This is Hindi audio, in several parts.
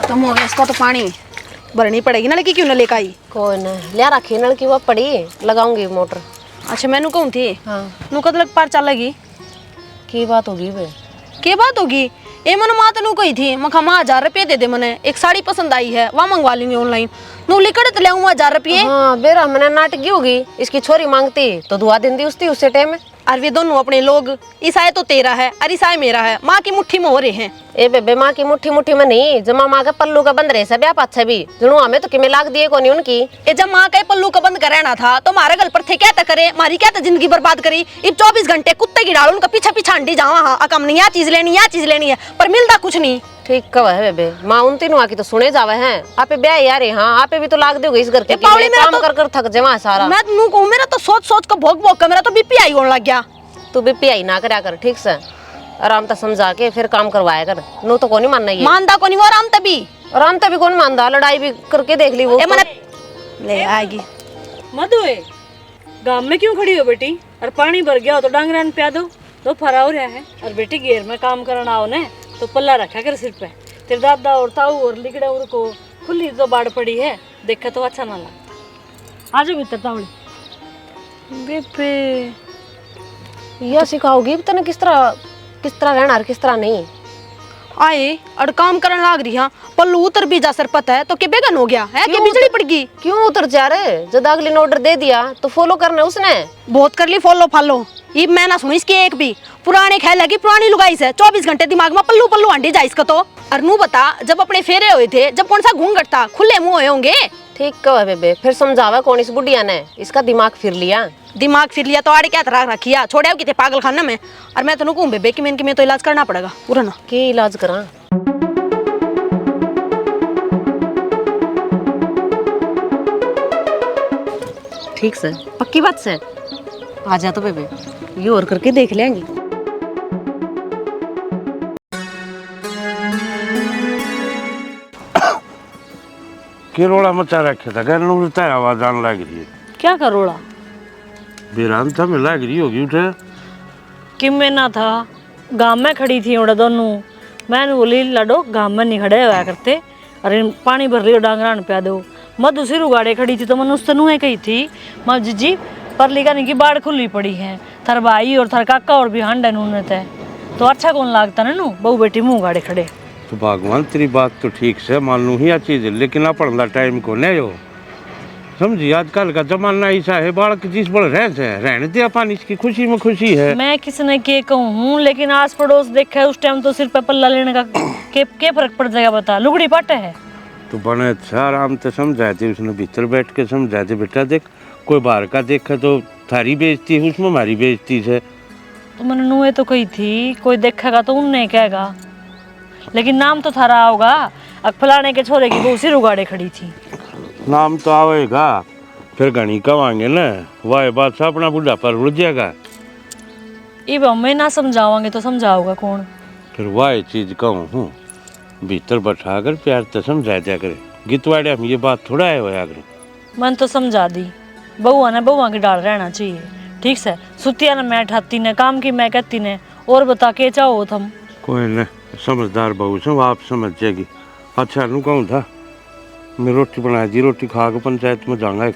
खत्म हो गया इसका तो पानी भरनी पड़ेगी। नलकी क्यों न लेकर आई? कोई न लिया रखी नलकी वो पड़ी लगाऊंगी मोटर। अच्छा मैनू कहूँ थी हाँ नू कद लग पार चलेगी की बात होगी बे? के बात होगी ए मन माँ तनु कही थी मखा माँ 1000 रुपये दे दे मने एक साड़ी पसंद आई है वहाँ मंगवा लेंगे ऑनलाइन। नू लिखड़ तो ले 1000 रुपये। हाँ बेरा मैंने नाटकी होगी इसकी छोरी मांगती तो दुआ दिन दी उसती उससे टाइम। और वे दोनों अपने लोग ईसाई तो तेरा है और ईसाई मेरा है। माँ की मुट्ठी में हो रहे हैं। ए बेबे माँ की मुट्ठी मुट्ठी में नहीं जमा माँ का पल्लू का बंद रहे सब पाछे भी जुनू हमें तो किमें लाग दिए कोनी उनकी। ए जब माँ का पल्लू का बंद कराना था तो हमारे गल पर थे क्या करे मारी क्या जिंदगी बर्बाद करी। इब 24 घंटे कुत्ते की डाल उनका पीछा पीछा अंडी जावा। हाँ अकम नहीं या चीज लेनी है पर मिलता कुछ नहीं। ठीक कव है बेबे माँ उन तीनों आकी तो सुने जावे हैं आपे ब्याह यार। हाँ आपे भी तो लाग दोगे इस घर के काम कर कर थक जमा सारा। मैं नू कहूं मेरा तो सोच का भोग भोग का मेरा तो बीपी आई होने लग गया। तू बीपी आई ना करा कर ठीक से आराम से समझा के फिर काम करवाया कर। नो तो कोनी मानना ये मानदा कोनी वो आराम तभी कौन मानदा लड़ाई भी करके देख ली वो ए मने ले आएगी। मधु गांव में क्यों खड़ी हो बेटी? और पानी भर गया हो तो डांगरान पिया दो तो फरा हो रहा है। और बेटी घेर में काम करना हो ने तो पल्ला रखा कर सिर पे। तेरे दादा और ताऊ और लिगड़ा उर को खुली तो बाढ़ पड़ी है देखा तो अच्छा ना लगता। आ जाओ भीतर तावड़ी। बेबे यह सिखाओगी तने किस तरह रहना और किस तरह नहीं। आए और काम करने लाग रही। हाँ पल्लू उतर भी जा सर पता है तो के बेगन हो गया है कि बिजली पड़ गई। क्यों उतर जा रहे जब अगले ने ऑर्डर दे दिया तो फॉलो करना उसने। बहुत कर ली फॉलो ये मैं ना सुनी इसकी एक भी। पुराने ख्याल लगी पुरानी लुगाई से 24 घंटे दिमाग में पल्लू आंटी जा इसका तो। और नू बता जब अपने फेरे हुए थे जब कौन सा घूंघट था खुले मुंह हुए होंगे। ठीक कहो बेबे फिर समझावा कौन इस बुढ़िया ने इसका दिमाग फिर लिया तो आड़े क्या तरह रखिया छोड़े कितने पागल खाना में। और मैं तो कहूँ बेबे कि मैं तो इलाज करना पड़ेगा पूरा ना। के इलाज करा? ठीक से पक्की बात से आ जा तो बेबे ये और करके देख लेंगे। के रोड़ा मचा रखे था घर आवाज आने लग रही है। क्या करोड़ा? बेरान था मैं लग रही होगी उठे कि मैं ना था गांव में खड़ी थी उड़ा दोनों। मैंने बोली लड़ो गांव में नहीं खड़े हुआ करते। अरे पानी भर लियो डांगरान पिया दो। मैं दूसरी रुगाड़े खड़ी थी तो मैंने उससे नुहे कही थी माँ जीजी परली का की बाढ़ खुली पड़ी है थर भाई और थर काका और भी हांडे नूने थे तो अच्छा कौन लागता ना नू बहू बेटी मुँह गाड़े खड़े। तो भगवान तेरी बात तो ठीक से मान लू ही चीज लेकिन अपना टाइम को नहीं हो समझी। आजकल का जमाना ऐसा है बाढ़ की चीज बढ़ रहने दिया पानी की खुशी में खुशी है। मैं किसने के कहूँ लेकिन आस पड़ोस देखा उस टाइम तो सिर पे पल्ला लेने का के फर्क पड़ जाएगा बता लुगड़ी पाटे है। तो बने अच्छा आराम से समझाए थे उसने भीतर बैठ के समझाए थे बेटा देख कोई बाहर का देखा तो थारी बेइज्जती है उसमें हमारी बेइज्जती है। तो मैंने नुए तो कही थी कोई देखेगा तो उनने कहेगा लेकिन नाम तो थारा होगा। फलाने के छोरे की वो सिर उगाड़े खड़ी थी। नाम तो आवेगा फिर घनी कवांगे ना वह बात से अपना बुढ़ा पर उड़ जाएगा। इब मैं ना समझाओगे तो समझाओगा कौन? फिर वह चीज कहूँ हूँ भीतर बैठा कर प्यार से समझा दिया करे गीतवाड़े हम ये बात थोड़ा है वह आगे मन तो समझा दी बहुआ ने बहुआ की डाल रहना चाहिए ठीक से सुतिया ने मैं ठाती ने काम की मैं कहती ने और बता के चाहो तुम। कोई न समझदार बहू से आप समझ जाएगी। अच्छा नू कहूँ था मैं रोटी बनाई थी रोटी खा के पंचायत में जाऊँगा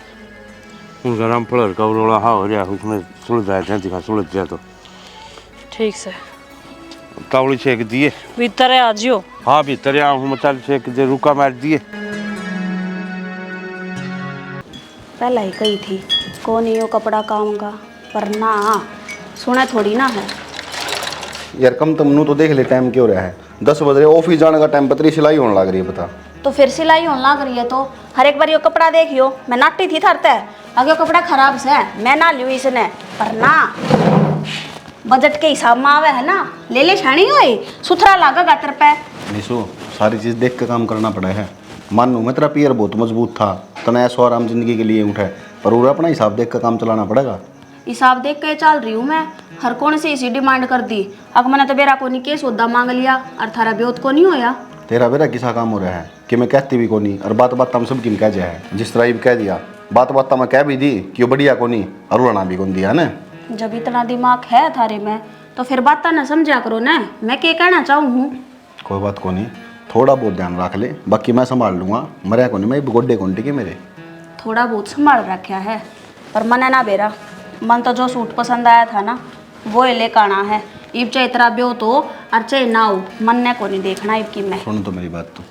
उनका राम पलर का रोड़ा हा हो रहा उसमें सुलझाए थे दिखा सुलझ जाए तो ठीक से तावड़ी छेक दिए भीतर आ जियो। हाँ भीतर आऊँ मचाल छेक दे रुका मार दिए। पहले ही कही थी कौन यो कपड़ा काम का पर ना सुना थोड़ी ना है यार कम तुमनू तो देख ले टाइम क्यों रहा है 10 बज रहे ऑफिस जाने का टाइम पतरी सिलाई होने लग रही है बता। तो फिर सिलाई होने लग रही है तो हर एक बार यो कपड़ा देखियो मैं नाटी थी थरते अगे कपड़ा खराब से मैं ना लियो इसने पर ना बजट के हिसाब में आवे है ना ले छाणी हुई सुथरा लागेगा तेरे पे। निशु सारी चीज़ देख के काम करना पड़ा है। मानू मैं तेरा पियर बहुत मजबूत था तना ऐसो आराम जिंदगी के लिए उठे पर वो अपना हिसाब देख कर काम चलाना पड़ेगा। हिसाब देख के चल रही हूँ मैं हर कौन सी इसी डिमांड कर दी। अब मैंने तो बेरा को नहीं के सौदा मांग लिया और थारा ब्योत को नहीं होया। तेरा बेरा किसा काम हो रहा है कि मैं कहती भी को नहीं और बात बात हम सब किन कह जाए जिस तरह कह दिया बात बात मैं कह भी दी कि वो बढ़िया को नहीं और उड़ाना भी कौन दिया ना। जब इतना दिमाग है थारे में तो फिर बात ना समझा करो ना मैं क्या कहना चाहूँ हूँ। कोई बात को नहीं थोड़ा बहुत ध्यान रख ले, बाकी मैं संभाल लूंगा। मरिया को नहीं, मैं गोड्डे कोंटी के मेरे। थोड़ा बहुत संभाल रखा है, पर मन ना बेरा। मन तो जो सूट पसंद आया था ना वो ही लेकर आना है। इब चाहे इतना ब्यो तो और चाहे ना हो, मन ने को नहीं देखना इब की मैं। सुन तो मेरी बात, तो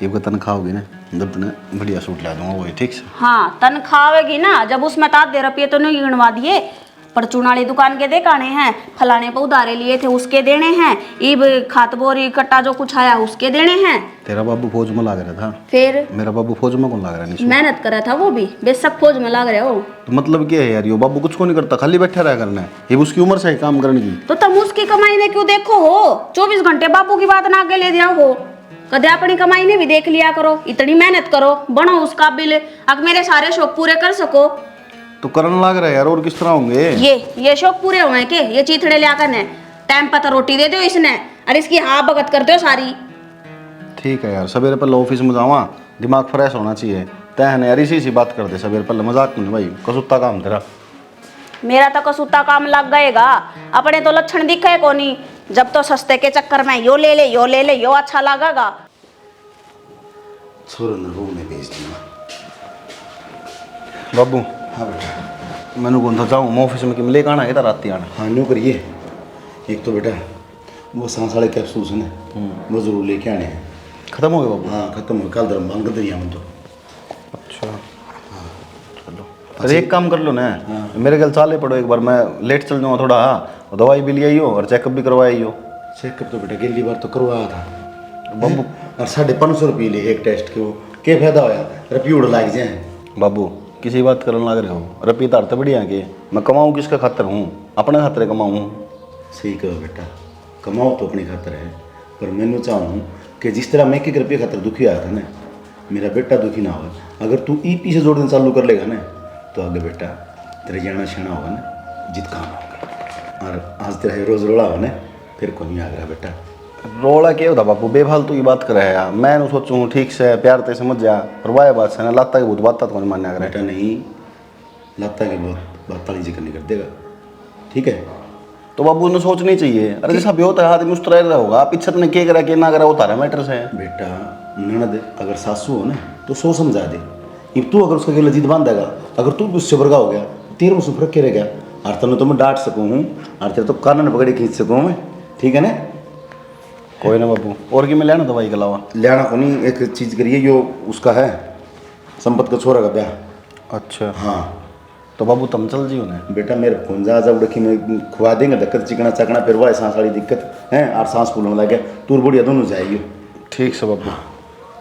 इब का तनख्वाह होगी ना, जब तूने बढ़िया सूट ला दूंगा वही, ठीक से। हाँ तनख्वाह आवेगी ना, जब उसमें तात दे रुपये तो नहीं गिनवा दिए। परचून वाली दुकान के देखाने हैं, फलाने पे उधारे लिए थे उसके देने हैं, इब खात बोरी कट्टा जो कुछ आया उसके देने हैं। तेरा बाबू फौज में लग रहा था, फिर मेरा बाबू फौज में कौन लग रहा नहीं? मेहनत करा था वो भी, बेशक फौज में लग रहे हो। तो मतलब क्या है यार, यो बाबू कुछ को नहीं करता, खाली बैठा रहा करना है। ये उसकी उम्र से ही काम करने की। तो तुम उसकी कमाई ने क्यों देखो हो? 24 घंटे बापू की बात ना आगे ले दिया हो। कदे अपनी कमाई ने भी देख लिया करो, इतनी मेहनत करो, बनो उस काबिल, अब मेरे सारे शौक पूरे कर सको। तो करने लग रहा है यार, और किस तरह होंगे ये शौक पूरे हुए के? ये चीथड़े लिया करने टाइम पर तो रोटी दे दो इसने, और इसकी हाँ भगत कर दो सारी। ठीक है यार, सवेरे पहले ऑफिस में जावा, दिमाग फ्रेश होना चाहिए। तय है यार, इसी सी बात कर दे सवेरे पहले, मजाक नहीं भाई, कसुत्ता काम तेरा। मेरा तो कसूता काम लग गएगा, अपने तो लक्षण दिखे को नहीं। जब तो सस्ते के चक्कर में यो ले ले यो ले ले, यो अच्छा लगेगा। ने भेज दिया बाबू। हाँ बेटा, मैंने कौन था जाऊँ मैं ऑफिस में कि लेकर आना है था रात आना। हाँ न्यू करिए, एक तो बेटा वो सांस वाले कैप्सूल है ना, वो जरूर लेके आने हैं। खत्म हो गया बाबू? हाँ खत्म हो, कल दरम बंद कर दिया हम तो। अच्छा चलो, अरे एक काम कर लो ना, मेरे ख्याल चाले पड़ो एक बार, मैं लेट चल जाऊँगा थोड़ा। हाँ दवाई भी ले आई हो और चेकअप भी करवाई हो। चेकअप तो बेटा अगली बार तो करवाया था बाबू। और 550 रुपये लिए एक टेस्ट के, वो क्या फायदा होया, रुपये उड़ लग जाए। बाबू किसी बात करने लग रहे हो, रुपये तार तो बढ़िया के, मैं कमाऊँ किसका खातर हूँ? अपने खातर कमाऊँ। सही कहो बेटा, कमाओ तो अपनी खातर है, पर मैंने चाहूँ कि जिस तरह मैं 1 रुपये खातर दुखी आया था ना, मेरा बेटा दुखी ना हो। अगर तू ईपी से जोड़ना चालू कर लेगा ना, तो आगे बेटा तेरा जाना छेना होगा ना, जित काम होगा। और आज तेरा रोज रोड़ा हो ना, फिर को नहीं आ रहा बेटा। रोला क्या होता बापू, बेफालतू की बात करे यार। मैं न सोचूँ ठीक से प्यार ते समझ जा, पर वाह बात से ना लाता की बहुत बात तो कौन मान्या करे। बेटा नहीं, लाता की बहुत बात ताली जिक्र नहीं कर देगा, ठीक है? तो बाबू ने सोचनी चाहिए। अरे जैसा भी होता है आदमी उस तरह होगा, पीछे ने क्या करा क्या ना करा वो तारा मैटर से है। बेटा ननद अगर सासू हो ना तो सो समझा दे। अब तू अगर उसका गिला जिद बांधेगा, अगर तू भी उससे वर्गा हो गया, तेरे मुँह से फर्क क्या रह गया? और तने तो मैं डांट सकूँ हूँ, और तेरे तो कानन पकड़े खींच सकूँ मैं, ठीक है ना? कोई ना बाबू, और कि मैं लेना दवाई के अलावा? लेना को नहीं, एक चीज़ करिए, यो उसका है संपत का छोरा का ब्याह। अच्छा हाँ तो बाबू तुम चल जियो ना। बेटा मेरे फोन जा उड़की में खुआ देंगे धक्कत चिकना चकना, फिर वह सांस वाली दिक्कत है, और सांस फूलने लगे, तूर बुढ़िया दोनों जाएगी। ठीक से बाबू,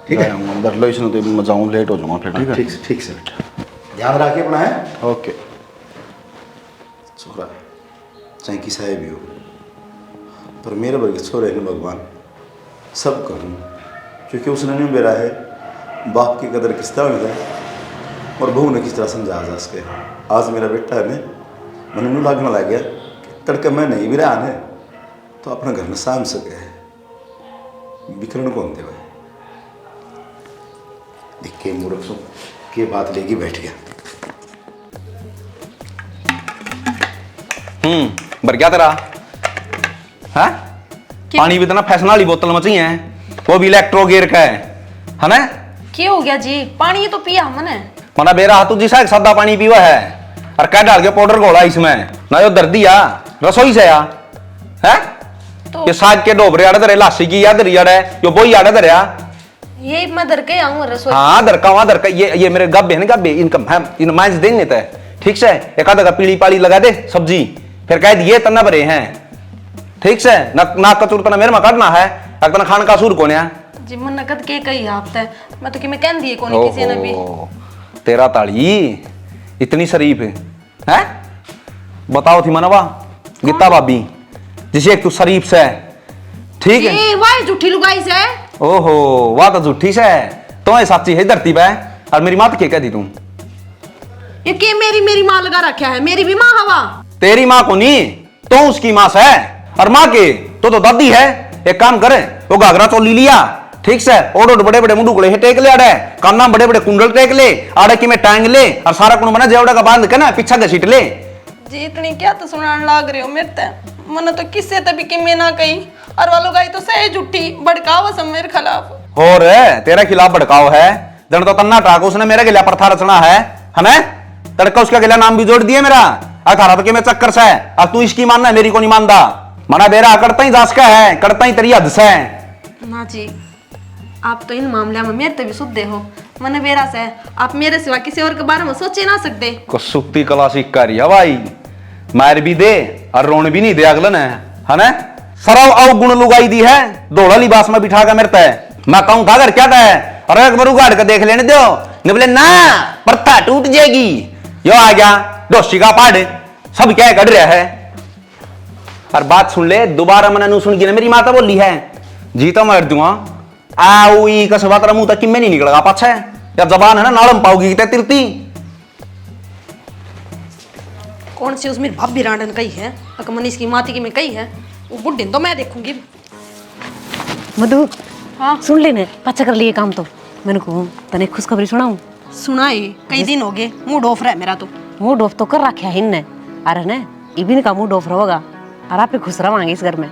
ठीक है? अंदर लो इसने तो मैं जाऊँ, लेट हो जाऊँगा फिर। ठीक है ठीक से बेटा, ध्यान रखिए अपना है। ओके। छोरा चाहे किसा भी हो, पर मेरे वर्ग छोरे ने भगवान सब कहूँ, क्योंकि उसने नहीं मेरा है बाप की कदर किस तरह में है और बहू ने किस तरह समझा जा सके। आज मेरा बेटा है मैंने नू लगने लग गया कि तड़के मैं नहीं भी रहा है तो अपने घर में साम सके है, बिखरण कौन दे भाई। देख के मूर्ख सो के बात लेगी बैठ गया। भर गया तेरा है? पानी भी इतना फैशन वाली बोतल में चाहिए, वो भी इलेक्ट्रो गियर का है ना? क्या हो गया जी? पानी तो पिया हमने। मना बेरा हाथ जिसा सादा पानी पीवा है और क्या डाल के पाउडर घोला इसमें ना, जो दर्दी आ रसोई से आ है तो ये साग के डोबरे आड़े धरे, लाशी की याद दरी आड़े, यो बोई आड़े धरिया। ये मैं दर के आऊं रसोई। हाँ दरका वहां दरका, ये मेरे गब्बे है ना, गब्बे इनका इन मांस देने थे, ठीक से एक आधा का पीली पाली लगा दे सब्जी, फिर कह दिए तना भरे हैं, ठीक से ना कचूर तना मेरे में काटना है, अगर तना खान का सूर कौन है जी? मन नकद के कई आपता है, मैं तो कि मैं कह दिए कोनी किसी ने भी। तेरा ताली इतनी शरीफ है? बताओ थी मनवा गीता भाभी जिसे एक तू शरीफ से, ठीक है? ये वाह झूठी लुगाई से। ओहो वाह तो झूठी से, तो ये सच्ची है धरती पे, और मेरी माँ तो क्या कहती तुम? ये के मेरी माँ लगा रखा है, मेरी भी माँ हवा। तेरी माँ को नहीं, तो उसकी माँ से, और माँ के तो दादी है। एक काम करे, वो घाघरा चोली लिया, ठीक से, ओडो बड़े बड़े मुंडू टेक ले आड़े, काना बड़े बड़े कुंडल टेक ले आड़े की में टांग ले, और सारा कुंड बना जेवड़ा का बांध के ना पीछा घसीट ले। जी इतनी क्या तो सुनाने लाग रहे हो मेरे ते? मन तो किससे तभी कि मैं ना कही, और वालों गाई तो सही झूठी भड़कावा सब मेरे खिलाफ। और तेरे खिलाफ भड़काव है जन तो तन्ना टाक उसने मेरे गिला प्रथा रचना है हमें तड़का उसका गिला नाम भी जोड़ दिया मेरा अखारा तो कि मैं चक्कर से अब तू इसकी मानना है मेरी को नहीं मानता मना बेरा करता ही जास का है करता ही तेरी हद से ना जी आप तो इन मामले में मेरे तो भी शुद्ध हो मन बेरा से आप मेरे सिवा किसी और के बारे में सोच ही ना सकते। को सुक्ति कला सीख कर भाई मार भी दे और रोन भी नहीं दे अगलन है ना सरव अवगुण लुगाई दी है दौड़ा लिबास में बिठा कर मेरे तय मैं कहूं था अगर क्या है और एक बार उगाड़ कर देख लेने दो ने बोले ना प्रथा टूट जाएगी यो आ गया डोसी का पाड़ सब क्या कट रहा है और बात सुन ले दोबारा मैंने नू सुन की ना मेरी माता बोली है जी तो मर दूंगा आई कसबा तेरा मुंह तक में नहीं निकलेगा पाछा या जबान है ना नालम पाओगी तिरती कौन सी उसमें भाभी रांडन कही है अगर मनीष की माती की में कही है वो बुढ़ी तो मैं देखूंगी। मधु हाँ सुन लेने पाचा कर लिए काम तो मैंने को तने खुशखबरी सुनाऊं सुनाई कई दिन हो गए मूड ऑफ रहा है मेरा तो मूड ऑफ तो कर रखा है इनने अरे ने इबिन का मूड ऑफ रहेगा और आप खुश रहोगे इस घर में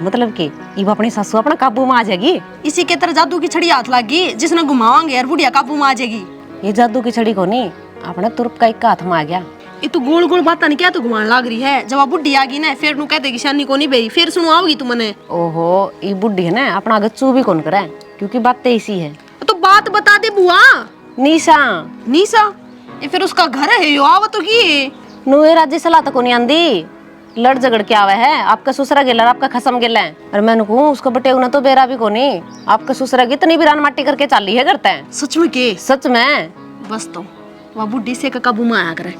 मतलब कि इब अपनी सासू अपना काबू में आ जाएगी इसी के तरह जादू की छड़ी हाथ लागी जिसने घुमावांगे और बुढ़िया काबू में आ जाएगी। ये जादू की छड़ी को नहीं अपने तुरप का एक हाथ में आ गया ये तो गोल गोल बात नहीं क्या तो घुमाने लग रही है जब आप बुढ़ी आ गई ना फिर नु कह देगी शानी को नहीं बई फिर सुनवाओगी तू मने। ओहो ये बुढ़ी है ना अपना गच्चू भी कौन करे क्योंकि बात तो इसी है तो बात बता दे बुआ। निशा निशा ये फिर उसका घर है यो आव तो की नुए राज्य सलाह तो नहीं आंदी लड़ झगड़ के आवे है आपका ससुरा गेला आपका खसम गेला है और मैंने कहूं उसका बटे ना तो बेरा भी कोनी आपका ससुरा कितनी भी रान माटी करके चाली है करता है सच में के सच में बस तो वह बुढ़ी से काबू में आया करे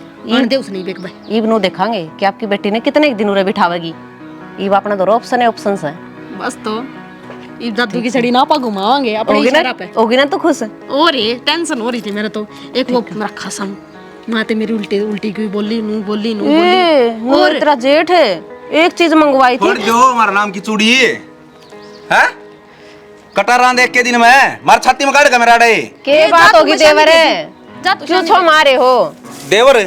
दे उसने बेक भाई ईब नो देखांगे कि आपकी बेटी ने कितने एक दिन उरे बिठावेगी ईब अपना दो ऑप्शन है ऑप्शन है बस तो इब जादू की छड़ी ना पा घुमावांगे अपने इशारा पे होगी ना तो खुश और ये टेंशन हो रही थी मेरे तो एक वो मेरा खसम माते मेरी उल्टी उल्टी क्यों बोली नू बोली और तेरा जेठ है एक चीज मंगवाई थी जो हमारा नाम की चूड़ी है कटारा देख के दिन में मार छाती में काट के मेरा डे के बात होगी देवर है क्यों छो मारे हो देवर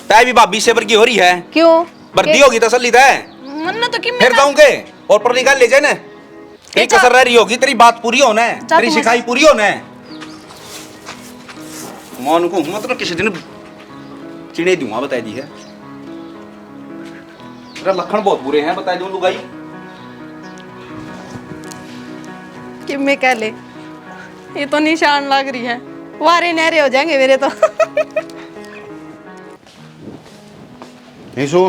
तय भी भाभी सेवर की हो रही है क्यों वर्दी होगी तसल्ली है मन तो कि फिर कहूंगे और पर निकाल ले जाए ना एक कसर रह रही होगी तेरी बात पूरी होना है तेरी शिकायत पूरी होना है मान को मतलब किसी दिन चिड़े दूंगा बता दी है तेरा लखन बहुत बुरे हैं बता दूं लुगाई कि मैं कह ले ये तो निशान लग रही है वारे नहरे हो जाएंगे मेरे तो। निशु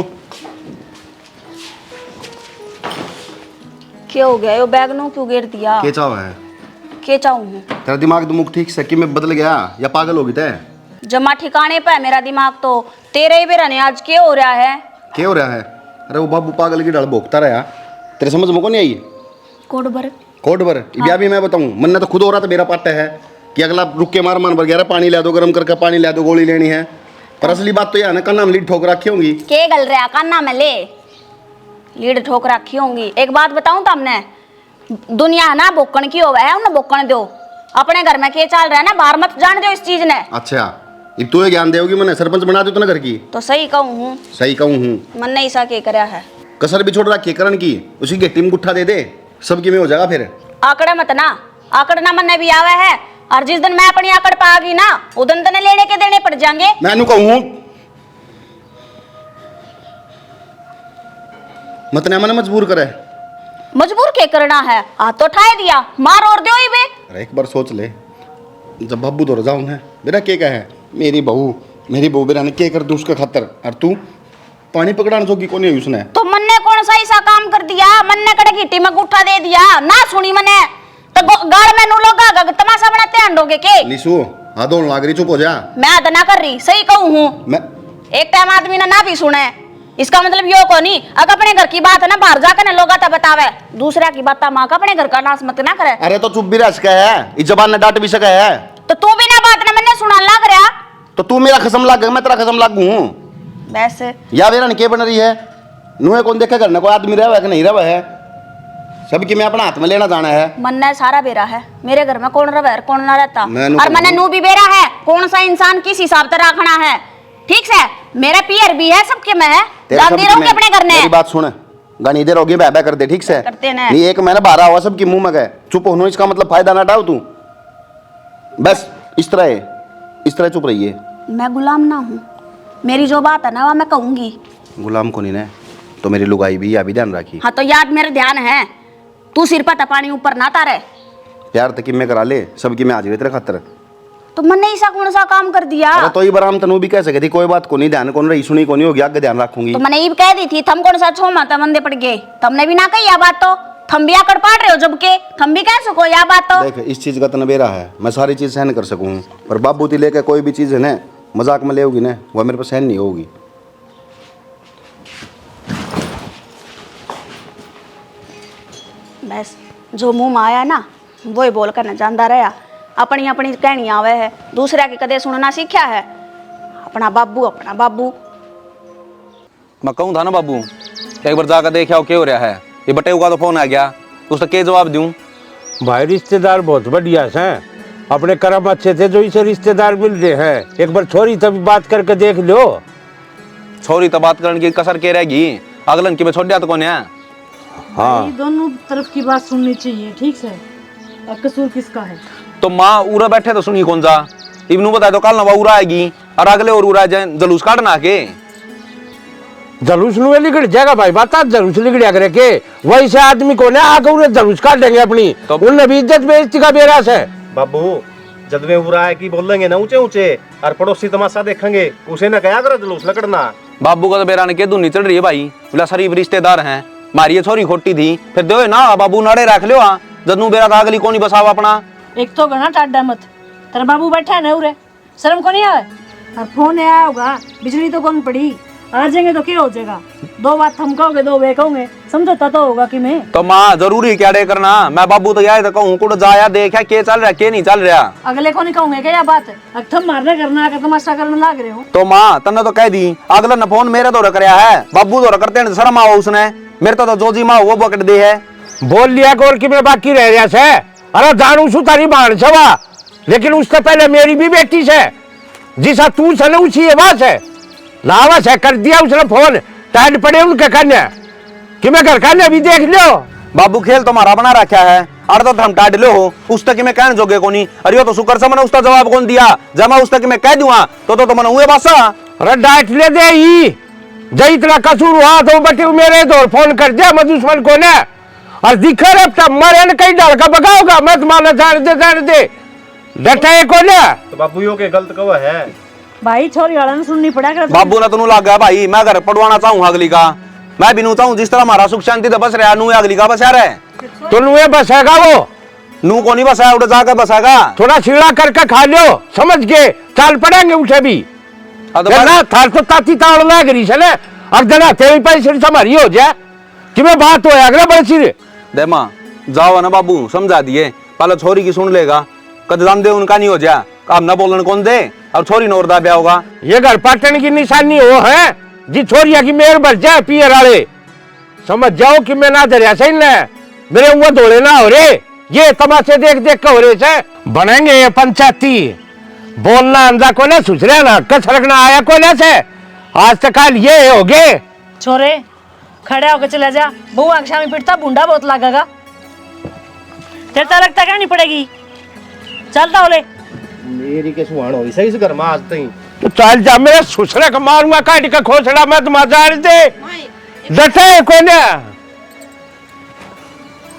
क्या हो गया यो बैग नो क्यों गिर दिया के चाव है के चाहूँ हूँ तेरा दिमाग दुमुख ठीक से कि मैं बदल गया या पागल हो गई थे जमा ठिकाने पे है मेरा दिमाग तो तेरे ही बेरा ने आज क्या हो रहा है क्या हो रहा है अरे वो बाबू पागल की डाल भोगता रहा तेरे समझ में को नहीं आई कोड भर ब्याह भी मैं बताऊं मन ने तो खुद हो रहा था मेरा पाटा है कि अगला रुक के मार मान भर गया पानी ला दो गर्म करके पानी ला दो गोली लेनी है पर असली बात तो यह है ना कन्ना में लीड ठोक रखी होंगी के गल रहा कन्ना में ले लीड ठोक रखी होंगी। एक बात बताऊं तुमने दुनिया है ना बोकण की होवे है उन्हें बोकण दो अपने घर में के चल रहा है ना बाहर मत जान दो इस चीज ने। अच्छा अब तू ये ज्ञान देगी मैंने सरपंच बना दो तो ना घर की तो सही कहूँ हूँ सही कहूँ हूँ मन ने ऐसा के करया है कसर भी छोड़ रखी करण की उसी गेटी में गुट्ठा दे दे सबकी में हो जाएगा फिर आकड़े मत ना आकड़ना मन ने भी आवा है और जिस दिन मैं अपनी आकड़ पागी ना उस दिन तने लेने के देने पड़ जाएंगे। मैं कहूँ मत ने मन मजबूर करे मजबूर के करना है हाथ तो उठाए दिया मार और दो ही बे। अरे एक बार सोच ले जब बब्बू दौड़ जाऊँ है मेरा के है मेरी बहू बेरा ने के कर दू उसका खातर और तू पानी पकड़ाने जोगी कौन है उसने तो मन ने कौन सा ऐसा काम कर दिया मन ने कड़े घीटी में गुट्ठा दे दिया ना सुनी मने तो गाड़ में नू लोगा तमाशा बनाते अंडोगे के निशु हाथों लाग रही चुप हो जा मैं अद ना कर रही सही कहूँ हूँ मैं एक टाइम आदमी ना भी सुने इसका मतलब यो को नहीं अगर अपने घर की बात है ना बाहर जाकर ना लोग बतावे दूसरा की बात माँ का अपने घर का नाश मत ना करे। अरे तो चुप भी रह सका है इस जबान ने डांट भी सका है तो तू भी ना बात ना मैंने सुना लग रहा तो तू मेरा खसम लाग मैं तेरा खसम लागू हूँ वैसे या वेरा के बन रही है नुए कौन देखा करना कोई आदमी रहा है कि नहीं रहा है सबकी मैं अपना हाथ में लेना जाना है मन ने सारा बेरा है मेरे घर में कौन रहा है कौन ना रहता और मैंने नू भी बेरा है कौन सा इंसान किस हिसाब से रखना है ठीक से मेरा पियर भी है सबके में है जान दे रहा हूँ अपने घर ने मेरी बात सुन गानी देर होगी बह कर दे, ठीक से करते ना। नहीं, एक महीना बारह हुआ सबकी मुंह में गए, चुप होनो इसका मतलब फायदा ना उठाओ तू, बस इस तरह है, इस तरह चुप रहिए। मैं गुलाम ना हूँ, मेरी जो बात है ना वो मैं कहूंगी। गुलाम को नहीं ना, तो मेरी लुगाई भी या भी ध्यान रखी। हाँ तो याद मेरे ध्यान है, तू सिर पर पानी ऊपर ना तारे। यार तक मैं करा ले सबकी, मैं हाजिर तेरे खातर। तो मैंने ऐसा कौन सा काम कर दिया? अरे तो ये बराम तनु भी कह सके थी, कोई बात को नहीं, ध्यान कौन रही सुनी को नहीं होगी, आगे ध्यान रखूंगी। तो मैंने ये कह दी थी, थम कौन सा छो माता बंदे पड़ गए, तुमने भी ना कही या बात, तो थम भी आकर पाट रहे हो जब के, थम भी कह सको या बात। तो देख इस चीज का तनबेरा है, मैं सारी चीज सहन कर सकूं, पर बाबू ती लेके कोई भी चीज है ना मजाक में ले होगी ना, वह मेरे पर सहन नहीं होगी। बस जो मुंह में आया ना वो ही बोल कर न जानता रहा, अपनी अपनी कहनी आवे है, दूसरा की कदे सुनना सीखा है। अपना बाबू अपना बाबू। मैं कहूँ था ना बाबू, एक बार जाकर देख आओ क्या हो रहा है। ये बटे का तो फोन आ गया, उसका क्या जवाब दूं? भाई रिश्तेदार बहुत बढ़िया हैं, अपने कर्म अच्छे थे जो इसे रिश्तेदार मिल रहे हैं। एक बार छोरी तभी बात करके देख लो। छोरी तो बात करने की कसर के रहेगी, अगलन की मैं छोड़ दिया तो कौन है? हाँ दोनों तरफ की बात सुननी चाहिए, ठीक से। अब कसूर किसका है? तो माँ उरा बैठे तो सुनी कौन सा, इबनू बताए तो कल नवा उरा आएगी और अगले और उरा जाए जलूस काटना के। जलूस नुए निकल जाएगा भाई, बात जलूस निकल करे के वैसे आदमी को ना आकर उन्हें जलूस काट देंगे अपनी, तो उन्हें भी इज्जत बेइज्जती का बेरास है। बाबू जब में बुरा है कि बोलेंगे ना ऊंचे ऊंचे, और पड़ोसी तमाशा देखेंगे, उसे ना कहा करो जलूस लकड़ना। बाबू का तो बेरा ने के दूनी चढ़ रही है भाई, बोला शरीफ रिश्तेदार हैं, मारी ये छोरी खोटी थी, फिर दो ना बाबू नाड़े रख लो। हाँ जदनू बेरा था अगली कोनी बसावा अपना। एक तो गना टाड्डा मत, तेरा बाबू बैठा है ना उरे, शर्म को नहीं आए? और फोन आया होगा, बिजली तो कौन पड़ी, आ जाएंगे तो क्या हो जाएगा? दो बात हम कहोगे दो वे कहोगे, समझौता तो होगा कि मैं। तो माँ जरूरी क्या डे करना, मैं बाबू तो याद कहूँ कुछ जाया देखा के चल रहा के नहीं चल रहा। अगले को नहीं कहूंगे क्या बात है, अब थम मारने करना आकर तमाशा करने लाग रहे हो। तो माँ तन्ने तो कह दी, अगला न फोन मेरे दौरा कराया है, बाबू दौरा करते हैं शर्म आओ उसने, मेरे तो जो जी माँ वो पकड़ दी है। बोल लिया गोर कि मैं बाकी रह रहा से, अरे जानू सु तारी बाण छवा, लेकिन उससे पहले मेरी भी बेटी से, जिसा तू से उसी आवाज है लावा से कर दिया उसने फोन, टाइट पड़े उनके कन्या कि मैं घर कन्या भी देख लो। बाबू खेल तुम्हारा बना रखा है, अरे तो हम टाट लो हो उस तक मैं कहने जोगे कोनी, अरे तो शुक्र से मैंने उसका जवाब कौन दिया, जब मैं उस तक मैं कह दूंगा तो मैंने हुए बासा। अरे डांट ले दे ही, जब इतना कसूर हुआ तो बटे मेरे दौर फोन कर दिया मैं दुश्मन को ने, और दिखा रहा मरे न कहीं डाल का बगाओगा, मत माना जाने दे डटे को ना। तो बाबू यो के गलत कहो है भाई, छोरी वाला ने सुननी पड़ा कर। बाबू ने तुम लग गया भाई, मैं घर पढ़वाना चाहूँ अगली का, मैं भी नू चाहूँ जिस तरह हमारा सुख शांति तो बस रहा, नू अगली का बस रहा है। तो नुए बसेगा वो, नू को नहीं बसाया उठे जाकर बसाएगा, थोड़ा सीढ़ा करके खा लो समझ के, चाल पड़ेंगे उठे भी ना, थार तो ताती ताड़ लग रही है ना, अब जना तेरे पैसे हमारी हो जाए कि मैं बात हो अगला बड़े सिर दे माँ जाओ ना बाबू समझा दिए, पहले छोरी की सुन लेगा, कद जान दे उनका नहीं हो जाए, अब न बोलन कौन दे, अब छोरी नोरदा ब्याह होगा। ये घर पाटन की निशानी हो है जी, छोरिया की मेर भर जाए पियर वाले, समझ जाओ कि मैं ना दरिया सही ना मेरे वो धोले ना हो रे, ये तमाशे देख देख के हो रहे से बनेंगे ये पंचायती, बोलना अंधा को ना सुसरे ना कसरकना आया को ना से, आज तक कल ये हो गए। छोरे खड़ा होकर चला जा, बहु आंखा में पिटता बूंदा बहुत लागेगा, तेरे तो लगता क्या नहीं पड़ेगी, चलता होले। मेरी के सुहान हो सही से घर में आज तई, तो चल जा, मेरे सुसरे का मारूंगा काट का खोसड़ा मत मजार दे डटे को ना,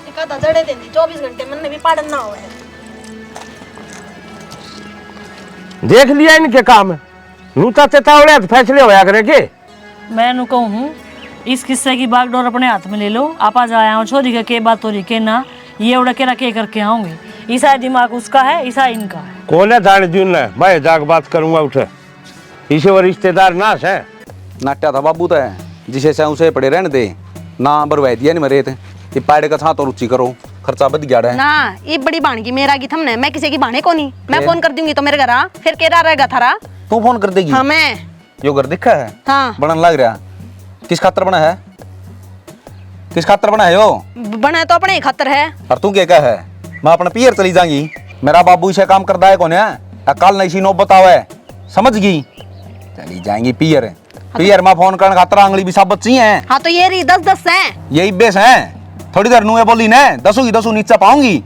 एकादा जड़े देंदी 24 घंटे मन भी पाड़न ना होए। देख लिया इनके काम, नूता ते तावड़े फैसले होया करेंगे। मैं नु कहूँ इस किस्से की बागडोर अपने हाथ में ले लो, आपा जाया हूँ छोरी का के बात हो रही के ना, ये उड़ा के रखे करके आऊंगे, ईसा दिमाग उसका है ईसा इनका है। कौन है दान जून है, मैं जाग बात करूंगा उठे, इसे वो रिश्तेदार नाश है। नाट्या था बाबू तो है जिसे से उसे पड़े रहने दे ना, बरवाई दिया नहीं मरे थे, ये पाड़े का छात और रुचि करो, खर्चा बद गया है ना। ये बड़ी बाणगी मेरा की थमने, मैं किसी की बाणे को नहीं, मैं फोन कर दूंगी तो मेरे घर आ, फिर केरा रहेगा थारा। तू फोन कर देगी? हाँ मैं। यो घर दिखा है? हाँ। बनन लग रहा, किस खातर बना है, किस खातर बना है यो? बना तो अपने ही खातर है। और तू क्या है, मैं अपने पियर चली जाऊंगी, मेरा बाबू इसे काम करता है कौन है, कल नहीं सी नौबत आवे, समझ गई, चली जाएंगी पियर, पियर में फोन करने खातर आंगली भी सब बच्ची हैं। हाँ तो ये रही 10-10 हैं। यही बेस हैं। थोड़ी देर नुए बोली ने 10 की 10 नीचे पाऊंगी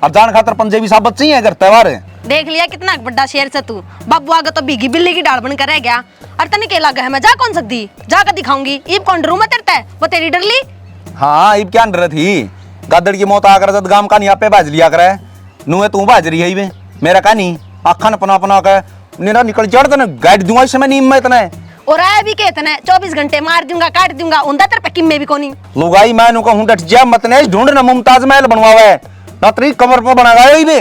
और जान खातर पंजे भी सब बच्ची हैं। घर त्योहार देख लिया कितना बड़ा शेर से तू। बाबू आगे तो भीगी बिल्ली की डाल बनकर रह गया। और तने के लगा है मैं जा कौन सकती, जाकर दिखाऊंगी। ईब कौन डरू में तेरता है, वो तेरी डर ली। हाँ ईब क्या डर थी, गदड़ की मौत आकर जद गाम का नहीं पे भाज लिया करे। नुए तू भाज रही है इबे मेरा का नहीं आखन अपना अपना का नेरा निकल चढ़ तने गाइड दूंगा इस समय नीम में इतने और आया भी कहते हैं 24 घंटे मार दूंगा काट दूंगा उंदा तेरे पे किम्मे भी कोनी। लुगाई मैं नु कहूं डट जा मत ने ढूंढ ना मुमताज महल बनवावे ना तेरी कमर पर बनागा इबे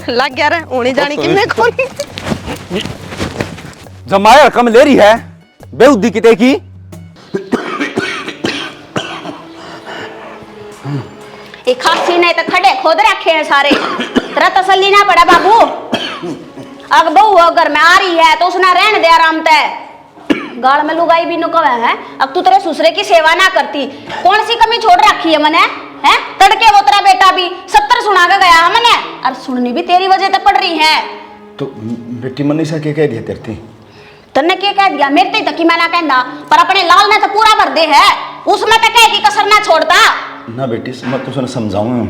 लग गया रे ओनी जानी किम्मे कोनी। जमाया कम ले रही है बेउद्दी किते की। एक खांसी नहीं तो खड़े खोद रखे हैं सारे। तेरा तसल्ली ना पड़ा बाबू। अग बहू अगर मैं आ रही है तो उसने रहने दे आराम ते। गाल में लुगाई भी नुकव है। अब तू तेरे ससुरे की सेवा ना करती, कौन सी कमी छोड़ रखी है मने? हैं तड़के वो तेरा बेटा भी 70 सुना के गया मने, और सुननी भी तेरी वजह से पड़ रही है। तो बेटी मनीषा के कह दिया तेरे तन्ने क्या कह दिया? मेरे ते तकी मैं ना कहना, पर अपने लाल ने तो पूरा भर दे है। उसमें तो कह की कसर ना छोड़ता ना बेटी। मैं तुझे समझाऊं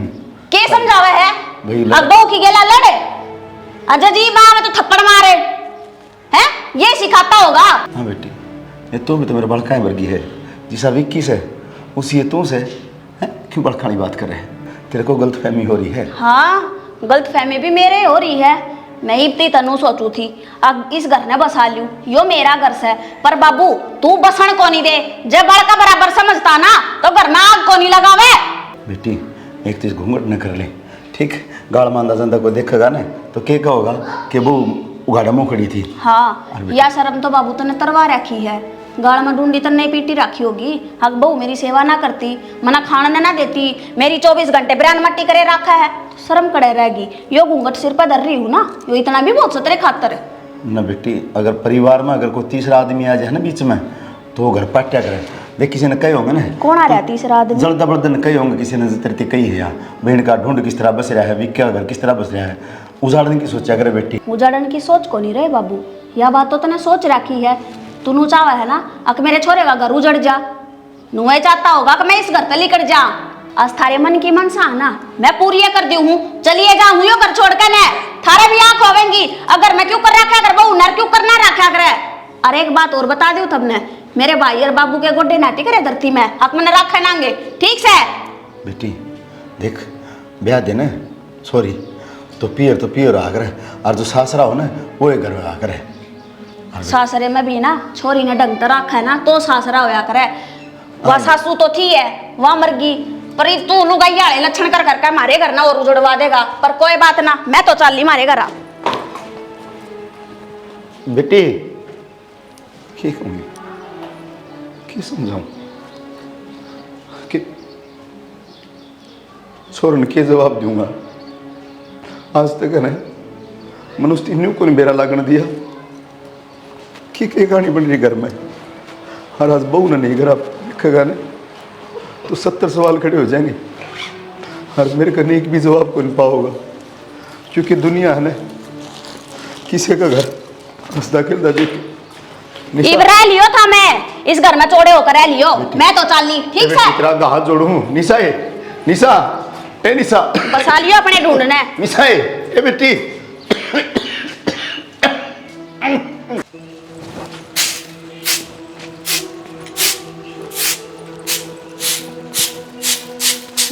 के समझावे है? भाई अब बहू की गेला लड़े अजय जी माँ में तो थप्पड़ मारे हैं, ये सिखाता होगा। हाँ बेटी, ये तो भी तो मेरे बड़का वर्गी है जिसा विक्की से उसी तू से है। क्यों बड़खानी बात कर रहे हैं? तेरे को गलतफहमी हो रही है। हाँ गलतफहमी भी मेरे हो रही है। मैं इतनी तनु सोचू थी अब इस घर ने बसा लूं, यो मेरा घर से। पर बाबू तू बसन को नहीं दे, जब बड़का बराबर समझता ना तो घर में आग को नहीं लगावे। बेटी एक चीज घूंघट न कर ले, ठीक? गाड़ मांदा जनता को देखेगा ना तो क्या कहोगा कि वो उगाड़ा मुँह खड़ी थी। हाँ या शर्म तो बाबू तने तरवा रखी है। गाड़ में ढूंढी तो नहीं पीटी रखी होगी। हक बहू मेरी सेवा ना करती, मना खाना ना देती, मेरी 24 घंटे ब्रान मट्टी करे रखा है तो शर्म करे रहेगी। यो घूंघट सिर पर धर रही हूँ ना, यो इतना भी बहुत सतरे खातर। न बेटी अगर परिवार में अगर कोई तीसरा आदमी आ जाए ना बीच में तो वो घर पाट्या करे। देख किसी ने कहे होंगे ना कौन आ रहा तीसरा आदमी? जल्दा बर्दन कहे होंगे किसी ने तरती कही है यहाँ बहन का ढूंढ किस तरह बस रहा है, विक्की का घर किस तरह बस रहा है। उजाड़ने की सोचा करे बेटी। उजाड़न की सोच को नहीं रहे बाबू, यह बात तो तने सोच रखी है। तू नू चावा है ना अक मेरे छोरे का घर उजड़ जा, नुए चाहता होगा कि मैं इस घर तली कर जा। आज थारे मन की मनसा है ना मैं पूरी कर दी हूँ, चलिए जाऊँ यो घर छोड़ कर। थारे भी आंख होवेंगी अगर मैं क्यों कर रखा कर बहू नर क्यों करना रखा करे। और एक बात और बता दू तबने, मेरे भाई और बाबू के गोड्डे नाटी करे धरती में हक मैंने रखा नांगे, ठीक से? बेटी देख ब्याह देने सॉरी तो पियर आकर, और जो सासरा हो ना वो एक घर में आकर है। सासरे में भी ना छोरी ने ढंग तो रखा है ना तो सासरा होया करे। वह सासू तो थी है वह मरगी, पर तू लुगाई आले लक्षण कर करके मारे घर ना और उजड़वा देगा। पर कोई बात ना, मैं तो चल ली मारे घर। बेटी क्या कहूँगी, क्या समझाऊं कि छोरन के जवाब दूंगा। आज तक है मनुष्य न्यू को नहीं बेरा लागण दिया कि कहानी बन रही घर में। और आज बहू ने नहीं घर लिखेगा ना तो 70 सवाल खड़े हो जाएंगे और मेरे का एक भी जवाब को नहीं पाओगा। क्योंकि दुनिया है ना किसी का घर हंसदा खेलदा देख रह लियो था मैं इस घर में चौड़े होकर रह लियो। मैं तो चल ली, ठीक है? तेरा हाथ जोड़ू निशा निशा ए निशा बसा लियो अपने ढूंढने। निशा ए बेटी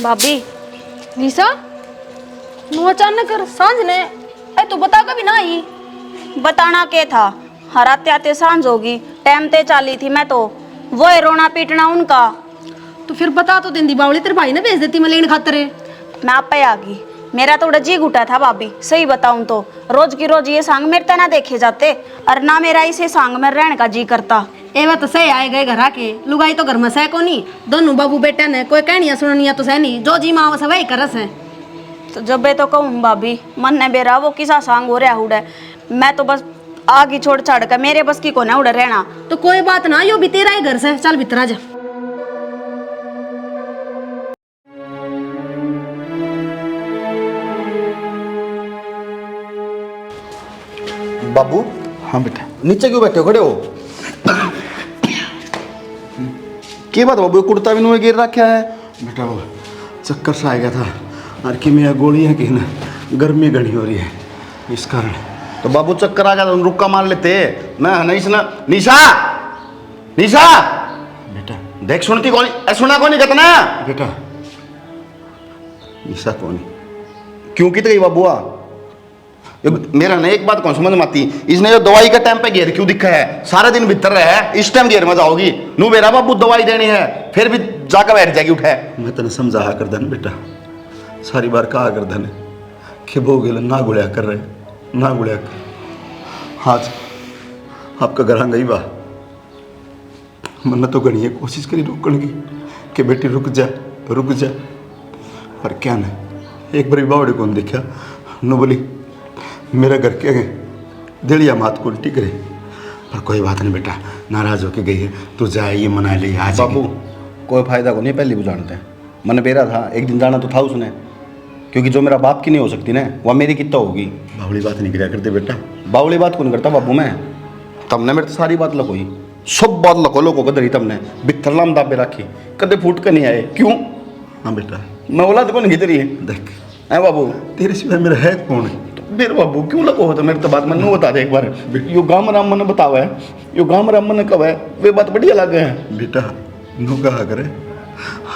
भाभी निशा नु अचानक सांझ ने ए तो बता कभी ना आई। बताना के था, हराते आते सांझ होगी, टाइम ते चाली थी मैं तो, वो रोना पीटना उनका। तो फिर बता तो दिन बावली तेरे भाई ने भेज देती मैं लेने खातर। मैं आप पे आ गई, मेरा तो जी घुटा था भाभी। सही बताऊं तो रोज की रोज ये सांग मेरे तना देखे जाते और ना मेरा इसे सांग में रहने का जी करता। एवं तो सही आए गए घर आके, लुगाई तो घर में सह को नहीं, दोनों बाबू बेटे ने कोई कहनिया सुननिया तो सह नहीं, जो जी माँ वही करस है। तो जब तो कहूँ भाभी मन ने बेरा वो किसा सांग हो रहा उड़े, मैं तो बस आगे छोड़ छाड़ कर मेरे बस की को ना उड़े रहना। तो कोई बात ना, यो भी तेरा ही घर से, चल भीतर आ जा। बाबू हाँ बेटा नीचे क्यों बैठे हो, खड़े हो? की बात बाबू कुर्ता भी नुए गिर रखा है बेटा वो चक्कर सा आ गया था और कि मैं गोलियां की ना गर्मी घनी हो रही है इस कारण तो बाबू चक्कर आ गया तो रुक्का मार लेते मैं नहीं सुना निशा निशा बेटा देख सुनती कौन सुना कौन कितना बेटा निशा कौन क्यों की गई बाबुआ मेरा ना एक बात कौन समझ में आती इसने जो दवाई का टाइम पे घेर क्यों दिखा है सारा दिन भीतर रहा है इस टाइम घेर में जाओगी नू मेरा बाबू दवाई देनी है फिर भी जाकर बैठ जाएगी उठे मैं तेने समझाया कर दन बेटा सारी बार कहा कर दन कि बोगे ना गुड़िया कर रहे ना गुड़िया कर आज आपका घर गई बा मैंने तो गणी कोशिश करी रोकने की कि बेटी रुक जा पर क्या नहीं एक बार बावड़े कौन देखा नो बोली मेरा घर के दिलिया मात को उल्टी करे पर कोई बात नहीं बेटा नाराज होके गई है तू जाए ये मना ले आज बाबू कोई फायदा को नहीं पहले भी जानते हैं मन बेरा था एक दिन जाना तो था उसने क्योंकि जो मेरा बाप की नहीं हो सकती ना वह मेरी कितना होगी बावली बात नहीं किया करते बेटा बावली बात कौन करता बाबू मैं तमने मेरे तो सारी बात लकोई सब बात लको लोगों को दरी तमने बिथरलाम दाबे रखी कदे फूट कर नहीं आए क्यों हाँ बेटा मैं औलाद को नहीं दरी देख है बाबू तेरे सिवाय मेरा है कौन है मेरे बाबू क्यों लको होता मेरे तो बात मन बता दे एक बार यो गांव राम मन बतावा है यो गांव राम मन कब है वे बात बढ़िया लगे है बेटा नो कहा करे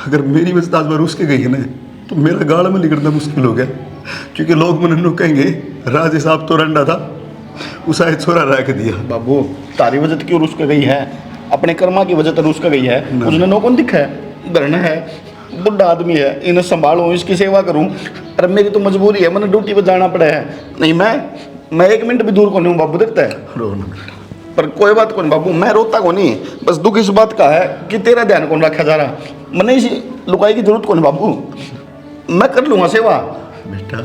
अगर मेरी वजह आज बार उसके गई है ना तो मेरा गाड़ में निकलना मुश्किल हो गया क्योंकि लोग मन नो कहेंगे राजे साहब तो रंडा था उसा छोरा रख दिया बाबू तारी वजह क्यों रुस गई है अपने कर्मा की वजह रुस गई है उसने नो कौन दिखा है धरना है बुढ़ा आदमी है इन्हें संभालूं इसकी सेवा करूं अरे मेरी तो मजबूरी है मैंने ड्यूटी पर जाना पड़ा है नहीं मैं एक मिनट भी दूर को नहीं हूँ बाबू देखता है रो पर कोई बात कौन बाबू मैं रोता को नहीं बस दुख इस बात का है कि तेरा ध्यान कौन रखा जा रहा मैंने इसी लुकाई की जरूरत कौन बाबू मैं कर लूँगा सेवा बेटा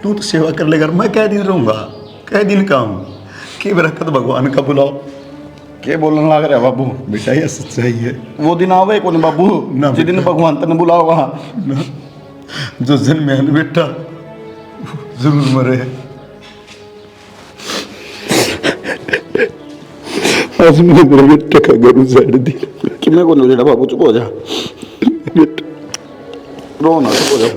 तू तो सेवा कर लेगा मैं कै दिन रहूँगा कै दिन काम कि मेरा कद भगवान का बुलाओ के बोलने लग रहा बाबू बेटा ये सच्चाई है वो दिन आवे कौन बाबू जिस दिन भगवान तेने बुलाओ वहाँ जो जन्म है बेटा जरूर मरे आज मैंने मेरे बेटे का घर उजाड़ दिया कि मैं कौन बेटा बाबू चुप हो जा रो ना चुप हो जा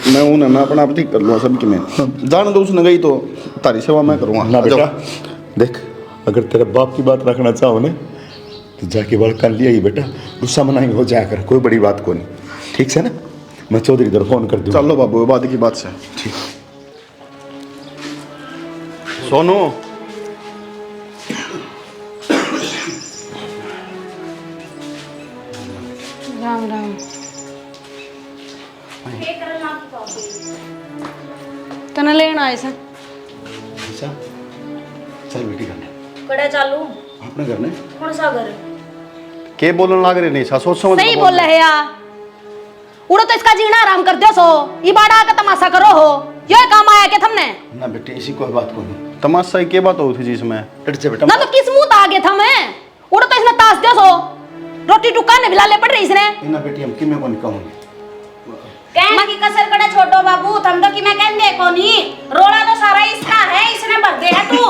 मैं हूं ना मैं अपना आप ठीक कर लूँगा सबकी मैं जान दो उसने गई तो तारी सेवा मैं करूँगा ना बेटा देख अगर तेरे बाप की बात रखना चाहो ना तो जाके बाल कान लिया ही बेटा गुस्सा मनाएंगे हो जाया कर कोई बड़ी बात को नहीं ठीक है ना मैं चौधरी इधर फोन कर दूँ चलो बाबू बाद की बात से ठीक सोनू राम राम तने लेना आए से चल बेटी करने कड़े चालू अपने घर में कौन सा घर के बोलने लग रहे नहीं सा सोच समझ सही बोल रहे यार उड़ो तो इसका जीना आराम कर दो सो ये बाड़ा का तमाशा करो हो ये काम आया के तुमने ना बेटे ऐसी कोई बात को नहीं तमाशा की बात हो थी जिसमें डट से बेटा ना तो किस मुंह आ गए थे मैं उड़ो तो इसने ताश दो सो रोटी टुक्का ने बिलाले पड़ रही इसने ना बेटी हम किमें कौन कहूं कहने की कसर कड़े छोटो बाबू तुम तो कि मैं कहने को नहीं रोड़ा तो सारा इसका है इसने भर दे है तू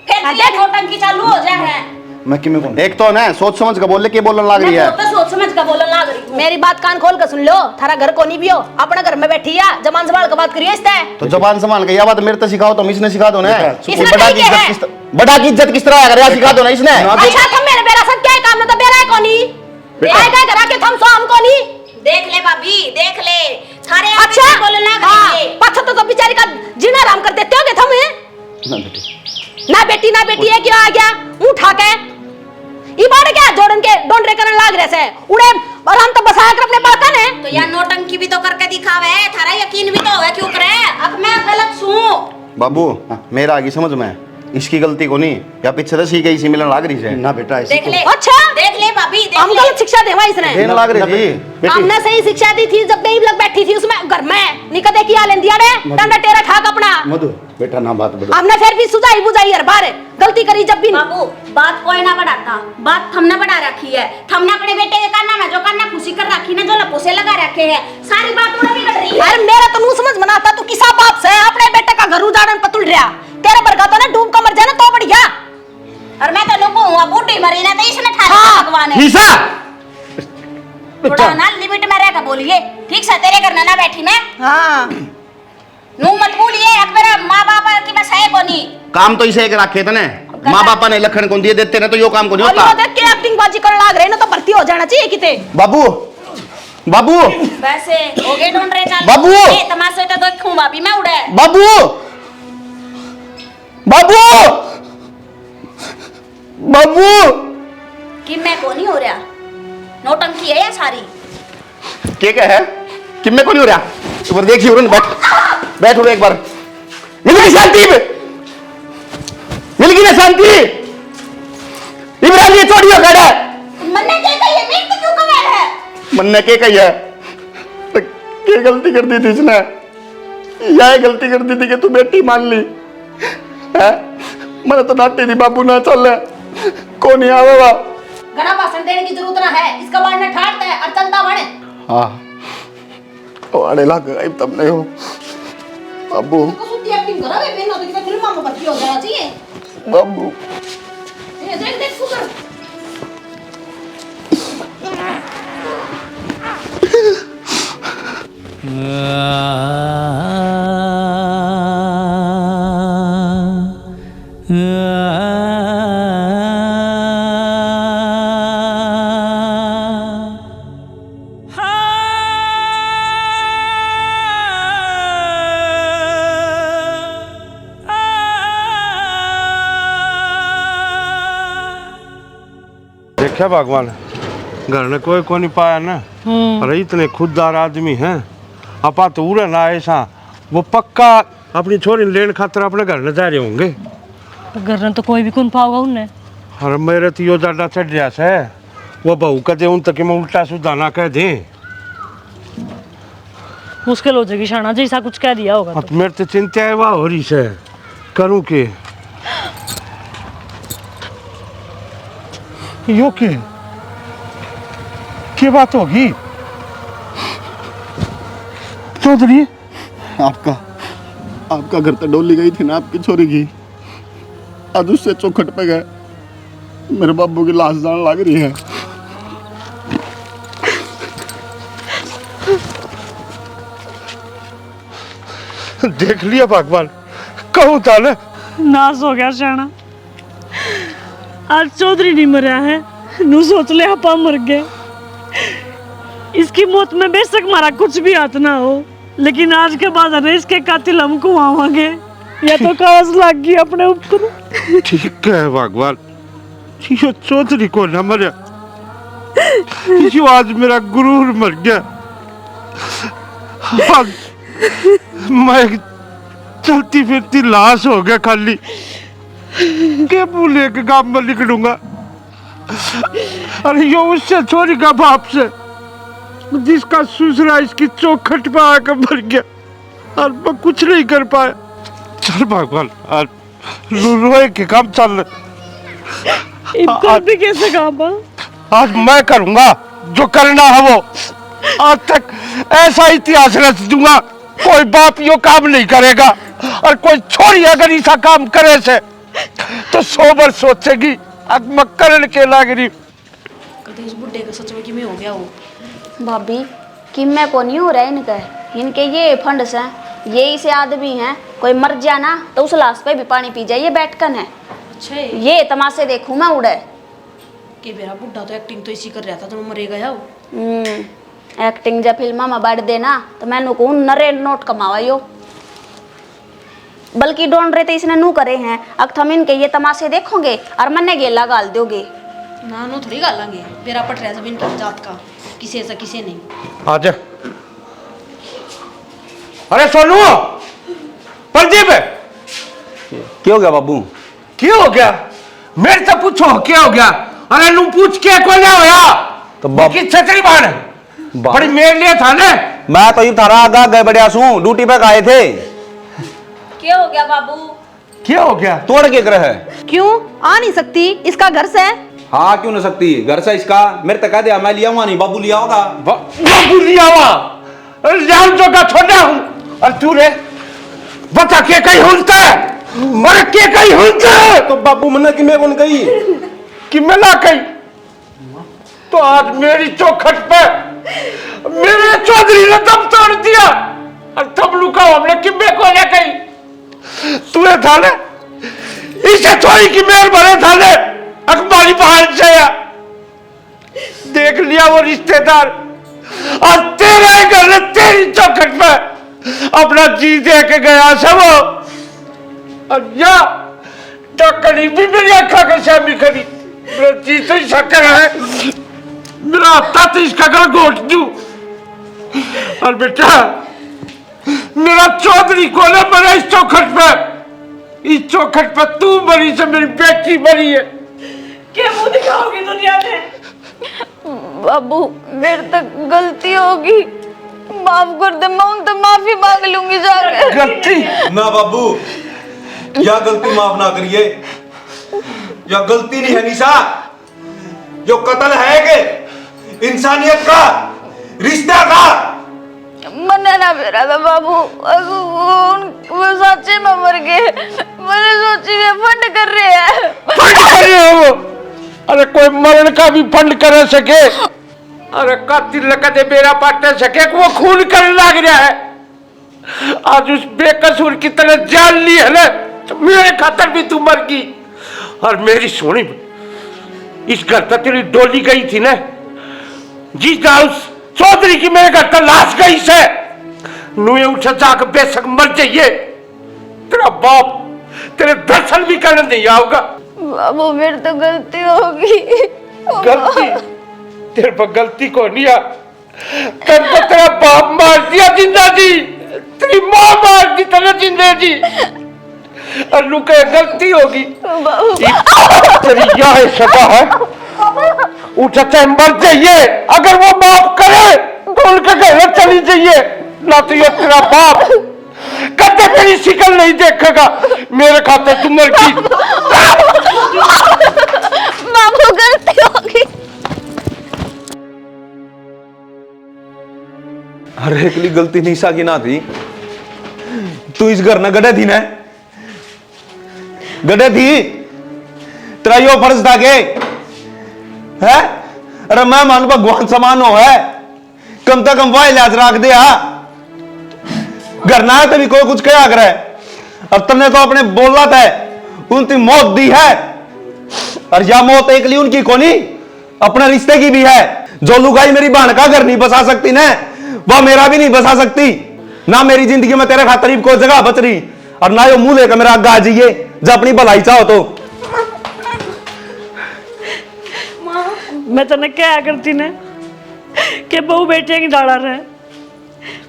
फिर ये नौटंकी चालू हो जाए है मैं किमें कौन एक तो ना सोच समझ के बोल ले के बोलने लग रही है मैं तो सोच समझ के बोलने लग रही हूं मेरी बात कान खोल कर सुन लो थारा घर को नहीं भी हो अपने घर में बैठी है जबान संभाल के बात करिए इससे तो जबान संभाल के या बात मेरे तो सिखाओ तो इसने सिखा दो ना इसने बड़ा नहीं की किया इज्जत बड़ा की इज्जत किस तरह करे सिखा दो ना इसने अच्छा तुम मेरे बेरा सब क्या काम ना तो बेरा है कोनी क्या क्या करा के थम सो हमको नहीं देख ले भाभी देख ले थारे अच्छा बोलने लग हाँ, रही है पत्थर तो बेचारी का जीना आराम कर देते होगे तुम ना बेटी ना बेटी है क्या आ गया उठा के ई बाड़े क्या जोड़न के डोंडरे करन लाग रहे से उड़े और हम तो बसाया कर अपने बातन है तो यार नौटंकी भी तो करके दिखावे थारा यकीन भी तो है क्यों करे अब मैं गलत सू बाबू मेरा आगे समझ में इसकी गलती को नहीं या पीछे से सीख इसी मिलन लाग रही है ना बेटा ऐसी देख ले अच्छा देख ले भाभी देख हम ले गलत शिक्षा देवा इसने देने लाग रही थी हमने सही शिक्षा दी थी जब बेबी लग बैठी थी उसमें घर में निकदे किया लेन दिया रे डंडा टेरा ठाक अपना मधु बेटा ना बात बता हमने फिर भी सुझाई बुझाई हर बार गलती करी जब भी बाबू बात कोई ना बढ़ाता बात हमने बढ़ा रखी है हमने अपने बेटे के कान्ना में जो कान्ना खुशी कर रखी ना जो लपोसे लगा रखे हैं सारी बात उन्हें भी कर रही है अरे मेरा तो नू समझ मनाता तू किसा बाप से अपने बेटे का घर उजाड़न पतुल रहा तेरे बरगा तो ना डूब कर मर जाना तो बढ़िया और मैं तो लोगों वो बूढ़ी मरी ना तो इसने ठाली भगवान है ईसा थोड़ा ना लिमिट में रहकर बोलिए ठीक से तेरे करना ना बैठी मैं हाँ नू मत बोलिए अब मेरा माँ बाप की मैं सही को नहीं काम तो इसे एक रखे थे ने माँ बापा ने लखन को दिए देते ना तो यो काम को नहीं और होता यो देख के एक्टिंग बाजी कर लाग रहे ना तो भर्ती हो जाना चाहिए किते बाबू बाबू वैसे हो गए ढूंढ रहे चाल बाबू! ए तमाशे तो देखूं भाभी मैं उड़े बाबू बाबू बाबू कि मैं को नहीं हो रहा नौटंकी है या सारी क्या है कि मैं को नहीं हो रहा एक बार देखिए उन्होंने बैठ उड़ो एक बार मिल गई शांति मिल गई ना शांति इमरान ये छोड़ियो खड़ा मन्ने के कहिए मिनट क्यों कवर है मन्ने के कही है तो क्या गलती कर दी थी इसने यह गलती कर दी थी कि तू बेटी मान ली है मैंने तो डांटी थी बाबू ना चल कौन नहीं आवा घना भाषण देने की जरूरत ना है इसका बाढ़ ने ठाटता है और चलता बने हाँ वाड़े लग गई तब नहीं हो बाबू तो सुती एक्टिंग करा बे बिना तो किसी फिल्म में भर्ती हो जाना चाहिए बाबू ये देख देख सुकर देखा भगवान घर में कोई को नहीं पाया ना अरे इतने खुददार आदमी हैं अपा तो उड़े ना ऐसा वो पक्का अपनी छोरी लेन खातर अपने घर न जा रहे होंगे घर में तो कोई भी कौन पाओगा उनने अरे मेरे तो यो ज्यादा चढ़ रहा से वो बहू कदे उन तक मैं उल्टा सुधा ना कह दे मुश्किल हो जाएगी शाना जैसा कुछ कह दिया होगा अब मेरे तो चिंता है वाह हो रही से करूँ के यो क्या बात होगी चौधरी आपका घर तो डोली गई थी ना आपकी छोरी की आज उससे चौखट पे गए मेरे बाबू की लाश जान लग रही है देख लिया भगवान कहूँ था ना नाश हो गया शाना आज चौधरी नहीं मरा है नू सोच ले अपा मर गए इसकी मौत में बेशक हमारा कुछ भी हाथ ना हो लेकिन आज के बाद अरे इसके कातिल हमको आवांगे या तो कागज लग गई अपने ऊपर ठीक है भगवान यो चौधरी को न मरा यो आज मेरा गुरूर मर गया आज मैं चलती फिरती लाश हो गया खाली के बोले के गांव में निकलूंगा अरे यो उससे छोरी का बाप से जिसका ससुरा इसकी चौखट पे आकर मर गया और मैं कुछ नहीं कर पाया चल भगवान रोए के काम चल इनका भी कैसे काम आज मैं करूंगा जो करना है वो आज तक ऐसा इतिहास रच दूंगा कोई बाप यो काम नहीं करेगा और कोई छोरी अगर ऐसा काम करे से तो 100 बार सोचेगी अब मैं करने के लाग रही कभी उस बुड्ढे का सच में कि मैं हो गया वो भाभी कि मैं को नहीं हो रहा इनके ये फंड्स हैं ये से आदमी हैं कोई मर जाए ना तो उस लाश पे भी पानी पी जाए ये बैठकन है अच्छा ये तमाशे देखूं मैं उड़े कि मेरा बुड्ढा तो एक्टिंग तो इसी कर रहा था तो मरे गया वो एक्टिंग जब फिल्मा में बढ़ देना तो मैंने कहूँ नरे नोट कमावा यो बल्कि ढूंढ रहे थे इसने नू करे हैं अब हम इनके ये तमाशे देखोगे और मन्ने गेला गाल दोगे ना नो थोड़ी गालेंगे मेरा पट रहा जमीन की जात का किसी ऐसा किसी नहीं आजा अरे सोनू प्रदीप क्या हो गया बाबू क्या हो गया मेरे से पूछो क्या हो गया अरे नू पूछ के कौन होया तो की छतरी बाण बड़ी मेरे लिए था ना मैं तो ये थारा आगा गए बढ़िया सू ड्यूटी पे आए थे क्या हो गया बाबू क्या हो गया तोड़ के कर है क्यों आ नहीं सकती इसका घर से हाँ क्यों नहीं सकती घर से इसका मेरे तक कह दिया मैं लिया हुआ नहीं बाबू लिया होगा बाबू लिया हुआ जान जो का छोड़ा हूँ और तू रे बता के कहीं हुलता है मर के कहीं हुलता है तो बाबू मन्ना कि मैं कौन गई कि मैं ना कही तो आज मेरी चौखट पे मेरे चौधरी ने दम तोड़ दिया और तब लुका हमने कि मैं को ना कही तूने थाने इसे थोड़ी की मेल भरे थाने अखबारी बाहर से देख लिया वो रिश्तेदार और तेरे घर ने तेरी चौखट पे अपना जी दे के गया सब और या टक्करी भी मेरी आंखा के सामने खड़ी मेरा जी तो शक्कर है मेरा हफ्ता तो इसका घर घोट दूं और बेटा मेरा चौधरी को ना मरा इस चौखट पे इस चौखट पर तू मरी से मेरी बेटी मरी है क्या मुंह दिखाओगी दुनिया में? बाबू मेरे तक गलती होगी, माफ कर दे, मैं उनसे माफी मांग लूंगी जाकर। गलती ना बाबू, या गलती माफ ना करिए, या गलती नहीं है निशा, जो कत्ल है कि इंसानियत का रिश्ता का मना ना मेरा था बाबू, वो सच्चे में मर गए, मैंने सोची वे फंड कर रहे हैं। फंड कर रहे हो वो? अरे कोई मरण का भी फंड कर सके, अरे कातिल लगा मेरा पाट सके वो खून करने लग रहा है। आज उस बेकसूर की तरह जान ली है ना तो मेरे खातर भी तू मर गई। और मेरी सोनी इस घर तक तेरी डोली गई थी ना, जिस उस चौधरी की मेरे घर तक लाश गई से नुए उठा जाकर बेशक मर जाइए, तेरा बाप तेरे दर्शन भी करने नहीं आऊंगा। बाबू मेरे तो गलती होगी। गलती तेरे पर गलती को नहीं आ, तब तो तेरा बाप मार दिया जिंदा जी, तेरी माँ मार दी तेरा जिंदा जी, और लुके गलती होगी तेरी यह सजा है। उठा चाहे मर जाइए, अगर वो माफ करे तो उनके घर चली जाइए, ना तो ये तेरा बाप कभी तेरी शिकल नहीं देखेगा, मेरे खाते तुम मर गई। बाबू गलती होगी। हर एक ली गलती निशा की ना थी, तू इस घर न गड़े थी ना, गड़े थी, तेरा यो फर्ज था के है? अरे मैं मान भगवान समान हो है, कम से कम वाह इलाज रख दिया, घर ना तभी कोई कुछ क्या करे, अब तुमने तो अपने बोला था उनकी मौत दी है, और यह मौत एक ली उनकी कोनी अपने रिश्ते की भी है। जो लुगाई मेरी बहन का घर नहीं बसा सकती ना, वह मेरा भी नहीं बसा सकती, ना मेरी जिंदगी में तेरे खातिर कोई जगह बच रही, और ना यो मुंह लेकर मेरा आगे आ जाइए जब अपनी भलाई चाहो तो। मैं तने क्या करती ने कि बहू बेटियां की डाला रहे,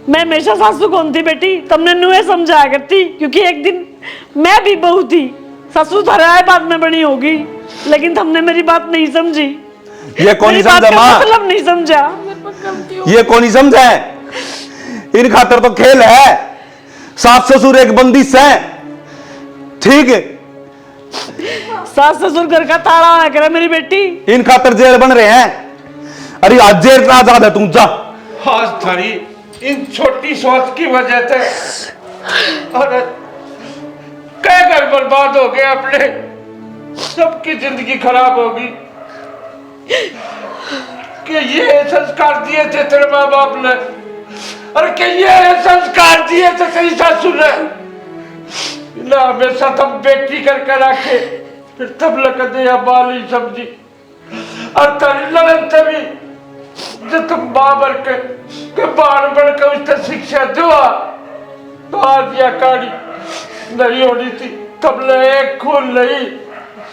मैं हमेशा सासू कौन थी बेटी, तुमने नुए समझाया करती, क्योंकि एक दिन मैं भी बहू थी, सासू थराए बात में बनी होगी, लेकिन तुमने मेरी बात नहीं समझी। ये कौन ही समझा माँ, मतलब नहीं समझा, ये कौन ही समझा है, इन खातर तो खेल है, सास ससुर एक बंदिश है, ठीक है, सास ससुर घर का ताला है करे मेरी बेटी, इन खातर जेल बन रहे हैं। अरे आज जेल का आजाद है, तुम जा आज थारी इन छोटी सोच की वजह से और कई घर बर्बाद हो गए, अपने सबकी जिंदगी खराब होगी। कि ये संस्कार दिए थे तेरे माँ बाप ने, और कि ये संस्कार दिए थे तेरी सासू ने, ना हमेशा तुम बेटी करके रखे, फिर तब लग दिया बाली सब्जी, और तेरी लगन से भी जो तुम बाबर के बार बढ़ के उससे शिक्षा दुआ तो आज यह कहानी नहीं होनी थी, तब ले एक खून नहीं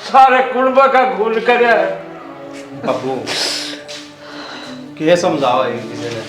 सारे कुंबा का खून करे है। बाबू के समझाओ किसी ने